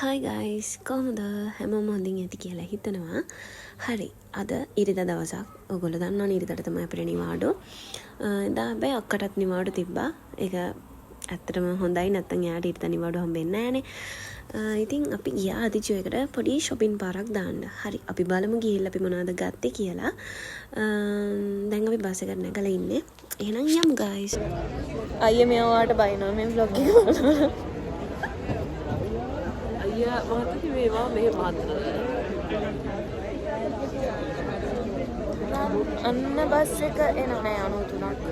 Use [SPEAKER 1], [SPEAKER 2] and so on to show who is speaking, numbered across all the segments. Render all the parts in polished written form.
[SPEAKER 1] Hi guys, කොහොමද හැමෝම හොඳින් ඇති කියලා හිතනවා. හරි, අද ඉරිදා දවසක්. ඔයගොල්ලෝ දන්නවනේ ඉරිදාට තමයි අපේ නිවාඩු. එදා හැබැයි අක්කටත් නිවාඩු තිබ්බා. ඒක ඇත්තටම හොඳයි, නැත්තම් එයාට ඉරිදා නිවාඩු හම්බෙන්නේ නැහනේ. ඉතින් අපි ගියා අදිචුවකට පොඩි shopping පාරක් දාන්න. හරි, අපි බලමු ගිහිල්ලා අපි මොනවද ගත්තේ කියලා. දැන් අපි බස් එකට නැගලා ඉන්නේ. එහෙනම් යමු guys. අයියා මෙයා ඔයාට බයිනවා මේ vlog එක බලනවා.
[SPEAKER 2] අයියා මහත්තයා මේවා මෙහෙ මාත්‍රද
[SPEAKER 1] අන්න බස් එක එනවා නෑ 93ක්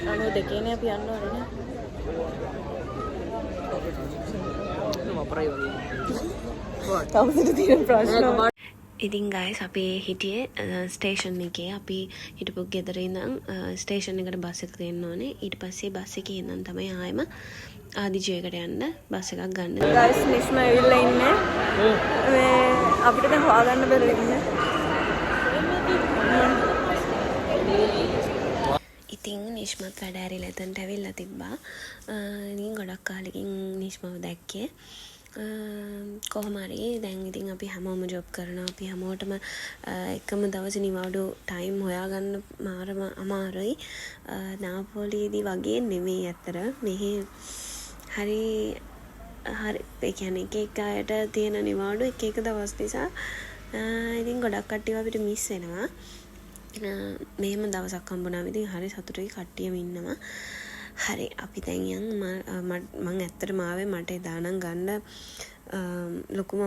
[SPEAKER 1] 92 නේ අපි යන්න ඕනේ නේ
[SPEAKER 2] වපරයි වගේ
[SPEAKER 1] තවසට තියෙන ප්‍රශ්න ඉතින් guys අපි හිටියේ ස්ටේෂන් එකේ අපි හිටපු ගෙදර ඉඳන් ස්ටේෂන් එකට බස් එක දෙන්න ඕනේ ඊට පස්සේ බස් එකේ ඉඳන් තමයි ආයෙම ආදිජයකට යන්න බස් එකක් ගන්න. guys නිෂ්ම ඇවිල්ලා ඉන්නේ. මේ අපිට දැන් හොයාගන්න බැරුව ඉන්නේ. ඉතින් නිෂ්මත් වැඩ ඇරිලා එතනට ඇවිල්ලා තිබ්බා. ඉතින් ගොඩක් කාලෙකින් නිෂ්මව දැක්කේ. කොහොම හරි දැන් ඉතින් අපි හැමෝම ජොබ් කරනවා. අපි හැමෝටම එකම දවසේ නිවාඩු ටයිම් හොයාගන්න මාරම අමාරුයි. නාපෝලියේදී වගේ නෙමෙයි අතර. මෙහි හරි ඒ කියන්නේ එක අයට තියෙන නිවාඩු එක දවස් නිසා ඉතින් ගොඩක් කට්ටිය අපිට මිස් වෙනවා. මෙහෙම දවසක් හම්බුනාම ඉතින් හරි සතුටුයි කට්ටියම ඉන්නවා. හරි අපි දැන් යන් මම ඇත්තටම ආවේ මට එදා නම් ගන්න ලොකුම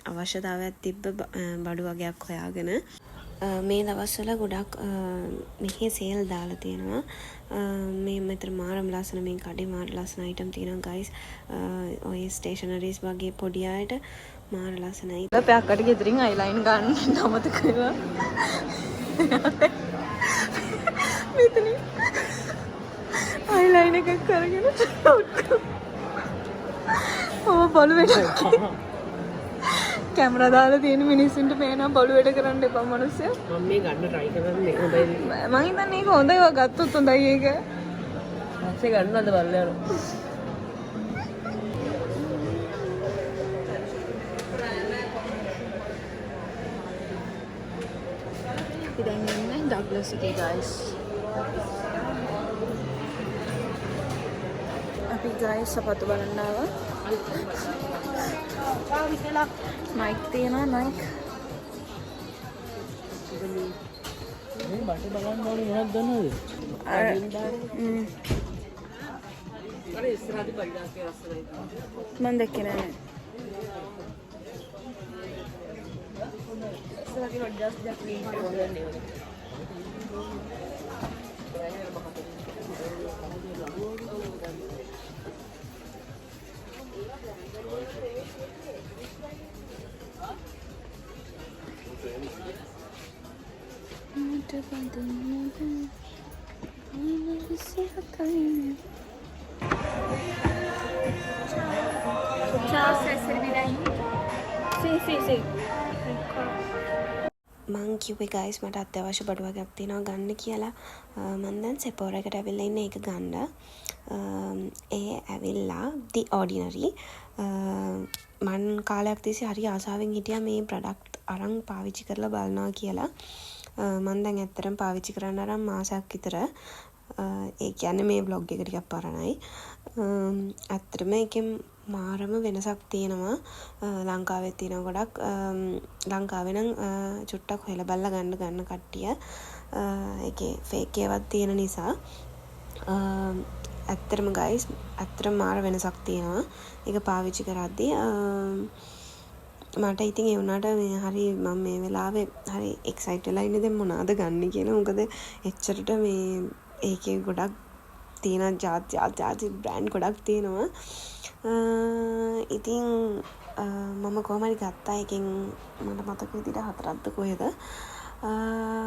[SPEAKER 1] අවශ්‍යතාවයක් තිබ්බ බඩු වගේක් හොයාගෙන මේ දවස්වල ගොඩක් මෙහි සේල් දාලා තියෙනවා. මේ මෙතන මාරම ලස්සන මේ කඩේ මාර ලස්සන අයිටම් තියෙනවා guys. ඔය ස්ටේෂනරිස් වගේ පොඩි අයට මාර ලස්සනයි. අපි අක්කට ගෙදරින් අයිලයින් ගන්න අමතක කරා. මෙතන අයිලයින් එකක් කරගෙන බලු වැඩක් කැමරා දාලා තියෙන මිනිස්සුන්ට පේනවා බලු වැඩ කරන්න එපා මිනිස්සු.
[SPEAKER 2] මම මේ ගන්න try කරන්නේ හොඳයි.
[SPEAKER 1] මම හිතන්නේ ඒක හොඳයි ඔය ගත්තොත් හොඳයි ඒක.
[SPEAKER 2] පස්සේ ගන්නවද බලලා යනවා.
[SPEAKER 1] අපි දැන් ඉන්නේ ඩග්ලස් එකේ guys. අපි guys සපත්තු බලන්න ආවා. Nike තියෙනවා Nike.
[SPEAKER 2] මේ බඩේ බලන්න ඕනේ මොනවද දන්නවද? අර ඉස්සරහදී බඩේ රස්සලයි.
[SPEAKER 1] මම දැක්කේ නෑ.
[SPEAKER 2] ඉස්සරහදී රොඩ්ජස් ජැක්ලි හොයන්නේ.
[SPEAKER 1] මං කිව්වේ guys මට අත්‍යවශ්‍ය බඩු වගේක් තියෙනවා ගන්න කියලා. මම දැන් Sephora එකට ඇවිල්ලා ඉන්නේ ඒක ගන්න. ඒ ඇවිල්ලා The Ordinary. මං කාලයක් තිස්සේ හරි ආසාවෙන් හිටියා මේ ප්‍රොඩක්ට් අරන් පාවිච්චි කරලා බලනවා කියලා. මම දැන් ඇත්තටම පාවිච්චි කරන්න අරන් මාසයක් විතර. ඒ කියන්නේ මේ vlog එක ටිකක් පරණයි. ඇත්තටම ඒකෙන් මාරම වෙනසක් තියෙනවා. ලංකාවේ තියෙන ගොඩක් ලංකාවේ නම් චුට්ටක් හොයලා බලලා ගන්න කට්ටිය ඒකේ ෆේක් ඒවාත් තියෙන නිසා ඇත්තටම guys ඇත්තටම මාර වෙනසක් තියෙනවා. ඒක පාවිච්චි කරද්දී මට ඉතින් ඒ වුණාට මේ හරි මම මේ වෙලාවේ හරි එක්සයිට් වෙලා ඉන්නේ දැන් මොනවාද ගන්න කියලා. මොකද එච්චරට මේ ඒකේ ගොඩක් තියෙන ජාති බ්‍රෑන්ඩ් ගොඩක් තියෙනවා. ඉතින් මම කොහොම හරි ගත්තා එකෙන් මට මතක විදිහට 4ක්ද කොහෙද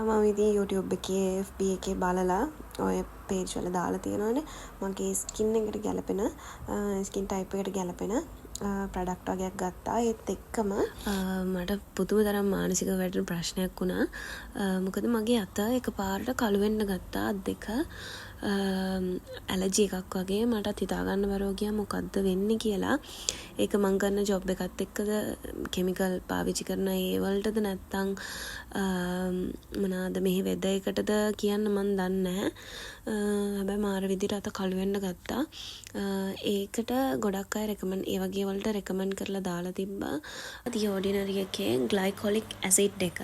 [SPEAKER 1] මම ඉතින් YouTube එකේ FB එකේ බලලා ඔය page වල දාලා තියෙනවානේ මගේ skin එකට ගැලපෙන skin type එකට ගැලපෙන ප්‍රොඩක්ට් වගේක් ගත්තා. ඒත් එක්කම මට පුදුම තරම් මානසික වැටෙන ප්‍රශ්නයක් වුණා. මොකද මගේ අත එකපාරට කළු වෙන්න ගත්තා අත් දෙක. ඇලර්ජි එකක් වගේ මටත් හිතාගන්න බැරුව ගියා මොකද්ද වෙන්නේ කියලා. ඒක මං කරන ජොබ් එකත් එක්කද කෙමිකල් පාවිච්චි කරන ඒ වලටද නැත්තම් මොනවාද මෙහි වෙද එකටද කියන්න මන් දන්නේ නැහැ. හැබැයි මාර විදිහට අත කළු වෙන්න ගත්තා. ඒකට ගොඩක් අය රෙකමන්ඩ් ඒ වගේ වලට රෙකමන්ඩ් කරලා දාලා තිබ්බා. The Ordinary එකේ glycolic acid එක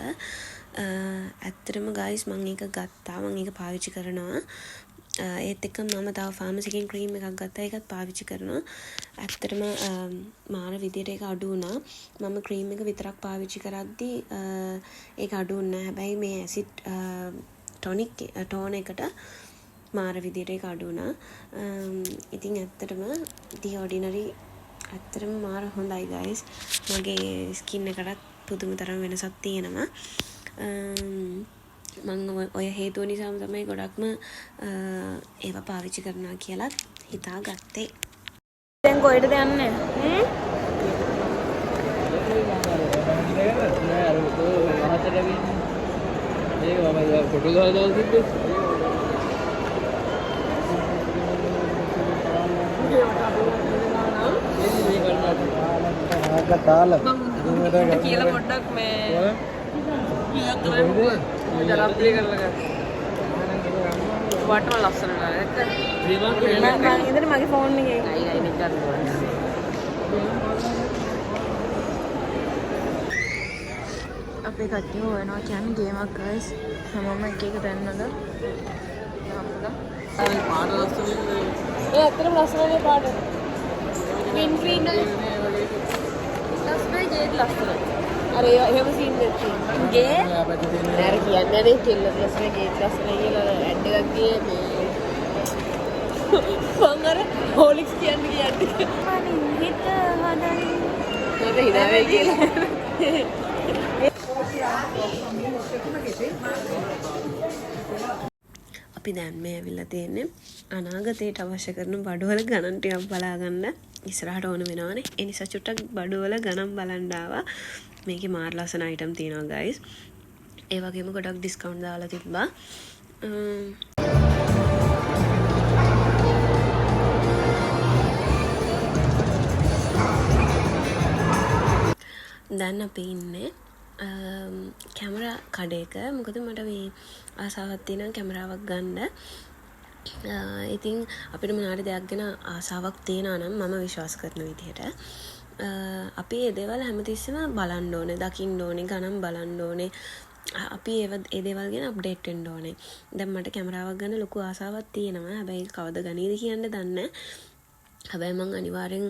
[SPEAKER 1] ඇත්තටම ගයිස් මම ඒක ගත්තා. මම ඒක පාවිච්චි කරනවා. ඒත් එක්ක මම තව ෆාමසි එකෙන් ක්‍රීම් එකක් ගත්තා. ඒකත් පාවිච්චි කරනවා. ඇත්තටම මාර විදියට ඒක අඩු වුණා. මම ක්‍රීම් එක විතරක් පාවිච්චි කරද්දී ඒක අඩු වුණා. හැබැයි මේ ඇසිඩ් ටෝන් එකට මාර විදියට ඒක අඩු වුණා. ඉතින් ඇත්තටම The Ordinary ඇත්තටම මාර හොඳයි ගයිස්. මගේ ස්කින් එකටත් පුදුම තරම් වෙනසක් තියෙනවා. මං ඔය හේතුව නිසාම තමයි ගොඩක්ම ඒවා පාවිච්චි කරනවා කියලා හිතා ගත්තේ. දැන් කොහෙටද යන්නේ?
[SPEAKER 2] කියලා පොඩ්ඩක් මේ ජනප්‍රිය කරලා ගන්න. වටම ලස්සන නේද?
[SPEAKER 1] ඉතින් මගේ ෆෝන් එකේ
[SPEAKER 2] අයි මෙච්චර
[SPEAKER 1] අපේ කට්ටිය හොයනවා කියන්නේ ගේමක් ගයිස්. හැමෝම එක එක තැන්නද?
[SPEAKER 2] පාට ලස්සන
[SPEAKER 1] ඒ ඇත්තටම ලස්සනනේ පාට. green ලස්සනයි ගේත් ලස්සනයි. අර එහෙම සීන් දෙච්චි. ගේ නෑර කියන්නේ නේ කෙල්ල ලස්සනයි ගේත් ලස්සනයි කියලා ඇඩ් එකක් ගියේ මේ මං අර හොලික්ස් කියන්නේ අනේ හිත හදන්නේ මට හිනාවේ කියලා. අපි දැන් මේ ඇවිල්ලා තියෙන්නේ අනාගතයට අවශ්‍ය කරන බඩුවල ගණන් ටිකක් බලාගන්න. ඉස්සරහට ඕන වෙනවනේ. ඒ නිසා චුට්ටක් බඩුවල ගණන් බලන්න ආවා. මේකේ මාර ලස්සන අයිටම් තියෙනවා ගයිස්. ඒ වගේම ගොඩක් ඩිස්කවුන්ට් දාලා තිබ්බා. දැන් අපි ඉන්නේ කැමරා කඩේක. මොකද මට මේ ආසාවක් තියෙනවා කැමරාවක් ගන්න. ඉතින් අපිට මොනාරි දෙයක් ගැන ආසාවක් තියෙනවා නම් මම විශ්වාස කරන විදිහට අපි ඒ දේවල් හැමතිස්සෙම බලන්න ඕනේ, දකින්න ඕනේ, ගණන් බලන්න ඕනේ. අපි ඒ දේවල් ගැන අප්ඩේට් වෙන්න ඕනේ. දැන් මට කැමරාවක් ගන්න ලොකු ආසාවක් තියෙනවා. හැබැයි කවද ගනීද කියන්න දන්නේ නැහැ. හැබැයි මං අනිවාර්යෙන්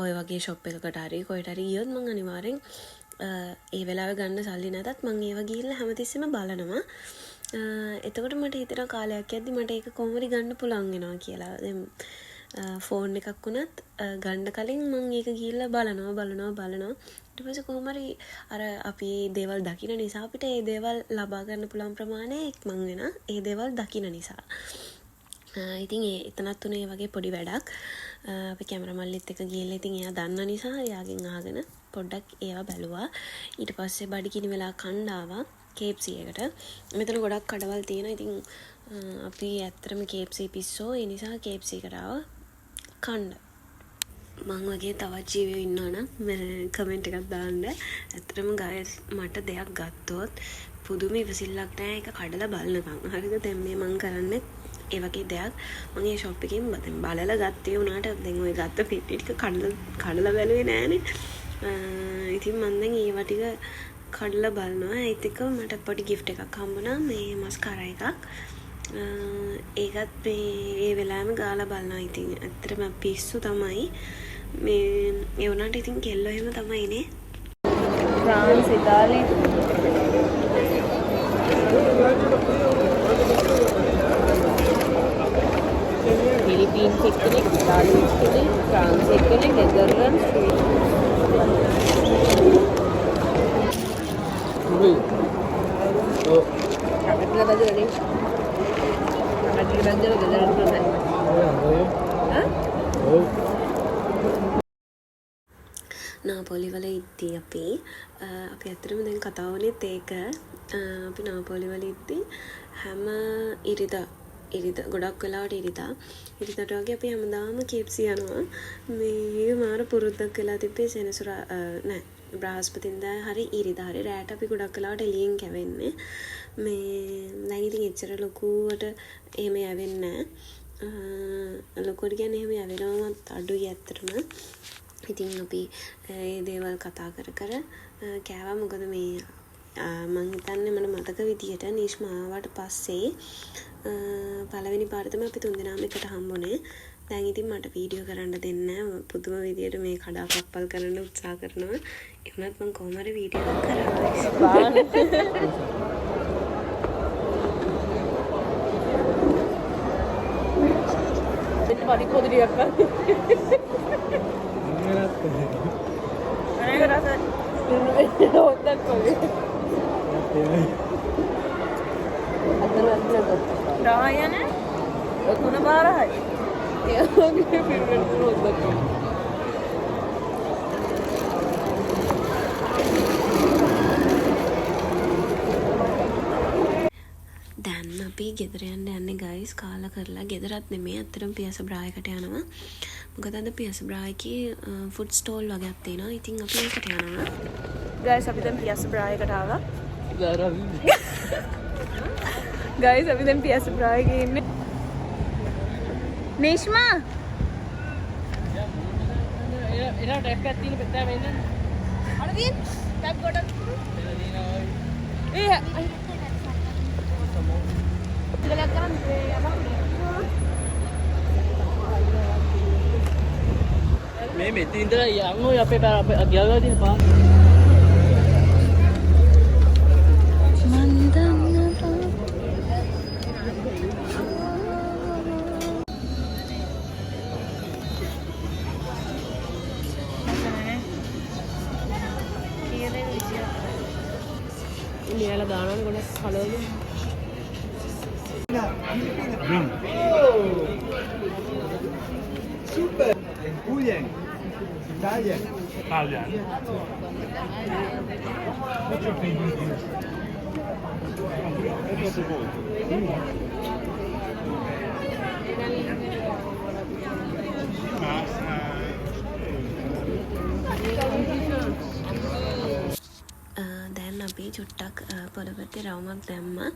[SPEAKER 1] ඔය වගේ ෂොප් එකකට හරි කොහෙට හරි ගියොත් මං අනිවාර්යෙන් ඒ වෙලාවේ ගන්න සල්ලි නැතත් මං ඒව ගිහිල්ලා හැමතිස්සෙම බලනවා. එතකොට මට හිතෙන කාලයක් යද්දි මට ඒක කොහොම හරි ගන්න පුළුවන් වෙනවා කියලා. දැන් ෆෝන් එකක් වුණත් ගන්න කලින් මම ඒක ගිහිල්ලා බලනවා. ඊට පස්සේ කොහොම හරි අර අපි දේවල් දකින නිසා අපිට ඒ දේවල් ලබා ගන්න පුළුවන් ප්‍රමාණය ඉක්මන් වෙනවා. ඒ දේවල් දකින නිසා. ඉතින් එතනත් උනේ වගේ පොඩි වැඩක්. අපි කැමරා මල්ලිත් එක්ක ගිහලා ඉතින් එයා දන්න නිසා එයාගෙන් අහගෙන පොඩ්ඩක් ඒවා බැලුවා. ඊට පස්සේ බඩගිනි වෙලා කන්න ආවා KFC එකට. මෙතන ගොඩක් කඩවල් තියෙනවා. ඉතින් අපි ඇත්තටම KFC පිස්සෝ. ඒ නිසා KFC එකට ආවා කන්න. මං වගේ තවත් ජීවියෝ ඉන්නවනම් කමෙන්ට් එකක් දාන්න. ඇත්තටම ගයිස් මට දෙයක් ගත්තොත් පුදුම ඉවසිල්ලක් නැහැ ඒක කඩලා බලනකම්. හරිද? දැන් මේ මං කරන්නේ ඒ වගේ දෙයක්. මම ඒ ෂොප් එකෙන් බලලා ගත්තේ උනාට දැන් ওই ගත්ත පෙට්ටි ටික කඩලා බැලුවේ නෑනේ. ඉතින් මම දැන් ඒව ටික කඩලා බලනවා. ඒත් එක්ක මට පොඩි gift එකක් හම්බුණා. මේ මස්කාරා එකක්. ඒකත් මේ ඒ වෙලාවෙම ගාලා බලනවා. ඉතින් ඇත්තටම පිස්සු තමයි. මේ ඒ වුණාට ඉතින් කෙල්ලෝ එහෙම තමයි නේ.
[SPEAKER 3] France, Italy. Philippines එකනේ, Italy එකනේ, France එකනේ, Netherlands, අපිටලා බැලුවනේ. අපිටලා බැලුවනේ
[SPEAKER 1] නාපොලි වල ඉද්දී අපි ඇත්තටම දැන් කතා වුණේත් ඒක. අපි නාපොලි වල ඉද්දී හැම ඉරිදා ඉරිද ගොඩක් වෙලාවට ඉරිදට වගේ අපි හැමදාම KFC යනවා. මේ මාර පුරුද්දක් වෙලා තිබ්බේ සෙනසුරා නෑ බ්‍රහස්පතින්දා හරි ඉරිදා හරි රැට අපි ගොඩක් වෙලාවට එළියෙන් කැවෙන්නේ. මේ දැන් ඉතින් එච්චර ලොකුවට එහෙම යවෙන්නේ නෑ. ලොකුවට කියන්නේ එහෙම යවෙනවමත් අඩුයි ඇත්තටම. ඉතින් අපි ඒ දේවල් කතා කර කෑවා. මොකද මේ මං හිතන්නේ මට මතක විදියට නීෂ්මා ආවට පස්සේ පළවෙනි පාර තමයි අපි තුන්දෙනාම එකට හම්බුනේ. දැන් ඉතින් මට වීඩියෝ කරන්න දෙන්නේ නැහැ. පුදුම විදියට මේ කඩාපැප්පල් කරන්න උත්සාහ කරනවා. ඒ වුණත් මං කොහොම හරි වීඩියෝ එකක් කරනවා.
[SPEAKER 3] දෙන්න පරි පොදිරියක් ගන්න. අනේ කරා හොද්දක් කොහේ. රායන ඔකුණ බාරයි. ඒකේ පිළිවෙල හොද්දක්.
[SPEAKER 1] දැන් අපි ගෙදර යන්නේ ගයිස්. කාලා කරලා ගෙදරත් නෙමෙයි අත්‍තරම් පියස බ්‍රායකට යනවා. මොකද අද පියස බ්‍රායකේ ෆුඩ් ස්ටෝල් වගේක් තියෙනවා. ඉතින් අපි ඒකට යනවා.
[SPEAKER 3] ගයිස් අපි දැන් පියස බ්‍රායකට ආවා. ගයිස් අපි දැන් පියස බ්‍රායකේ ඉන්නේ. නීෂ්මා එලා ටැප් එකක් තියෙන පෙත්තා වෙන්න. අර තියෙන ටැප් ගොඩක්. ඒ ඉතලක් කරන්නේ
[SPEAKER 2] මේ මෙතන ඉඳලා යන්න ඔය අපේ ගියාලා තියෙන පාර.
[SPEAKER 3] ලියලා දානවා ගොඩක් කලවලු.
[SPEAKER 4] Super! Julian! Italian!
[SPEAKER 2] Italian.
[SPEAKER 4] What's your favorite dish?
[SPEAKER 1] දැන් අපි චුට්ටක් පොළපත්තේ රවුමක් දැම්මා.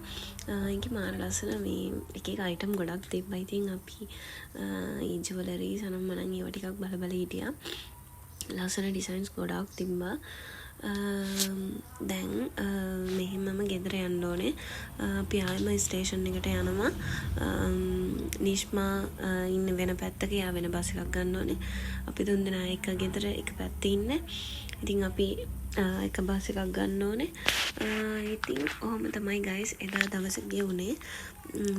[SPEAKER 1] ඒක මාර ලස්සන මේ එක එක අයිටම් ගොඩක් තිබ්බා. ඉතින් අපි ඒ ජුවලරිස් අනම් මනම් ඒවා ටිකක් බල බල හිටියා. ලස්සන ඩිසයින්ස් ගොඩක් තිබ්බා. දැන් මෙහෙමම ගෙදර යන්න ඕනේ. අපි ආයෙම ස්ටේෂන් එකට යනවා. නීෂ්මා ඉන්න වෙන පැත්තක යා වෙන බස් එකක් ගන්න ඕනේ. අපි තුන්දෙනා එක ගෙදර එක පැත්තේ ඉන්නේ. ඉතින් අපි එක බස් එකක් ගන්න ඕනේ. ඉතින් ඔහොම තමයි ගයිස් එදා දවස ගෙවුනේ.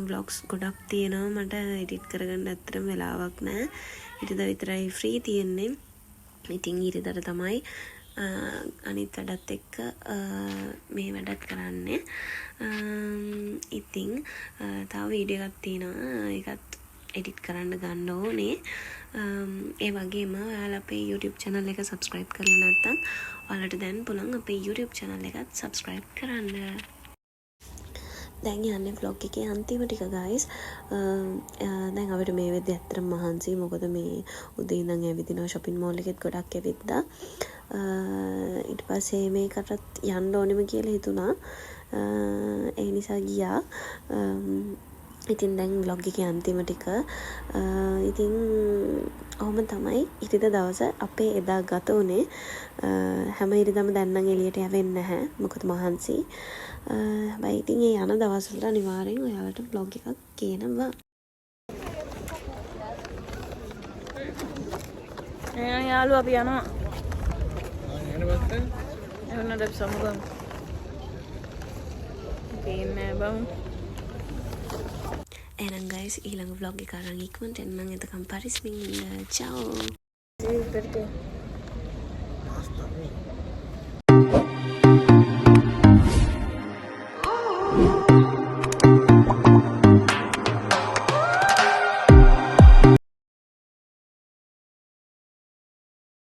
[SPEAKER 1] ව්ලොග්ස් ගොඩක් තියෙනවා. මට එඩිට් කරගන්න ඇත්තටම වෙලාවක් නැහැ. ඉතින් විතරයි ෆ්‍රී තියෙන්නේ. ඉතින් ඊටතර තමයි අනිත් වැඩත් එක්ක මේ වැඩත් කරන්නේ. ඉතින් තව වීඩියෝ එකක් තියෙනවා. ඒකත් එඩිට් කරන්න ගන්න ඕනේ. ඒ වගේම ඔයාලා අපේ YouTube channel එක subscribe කරලා නැත්නම් ඔයාලට දැන් පුළුවන් අපේ YouTube channel එකත් subscribe කරන්න. දැන් යන්නේ vlog එකේ අන්තිම ටික guys. දැන් අපිට මේ වෙද්දි ඇත්තටම මහන්සි. මොකද මේ උදේ ඉඳන් ඇවිදිනවා shopping mall එකෙත් ගොඩක් ඇවිද්දා. ඊට පස්සේ මේකටත් යන්න ඕනෙම කියලා හිතුණා. ඒ නිසා ගියා. ඉතින් දැන් vlog එකේ අන්තිම ටික. ඉතින් ඔහොම තමයි ඉරිදා දවස අපේ එදා ගත උනේ. හැම ඉරිදම දැන් නම් එළියට යවෙන්නේ නැහැ. මොකද මහන්සි. හැබැයි ඉතින් ඒ යන දවස්වල අනිවාර්යෙන් ඔයාලට vlog එකක් කියනවා.
[SPEAKER 3] යාළුවා අපි යනවා. එවන්නට අපි සමුගමු. පේන්නේ බං.
[SPEAKER 1] එහෙනම් guys ඊළඟ vlog එක අරන් ඉක්මනට එන්නම්. එතකම් පරිස්සමින් ඉන්න. ciao.
[SPEAKER 3] See you later.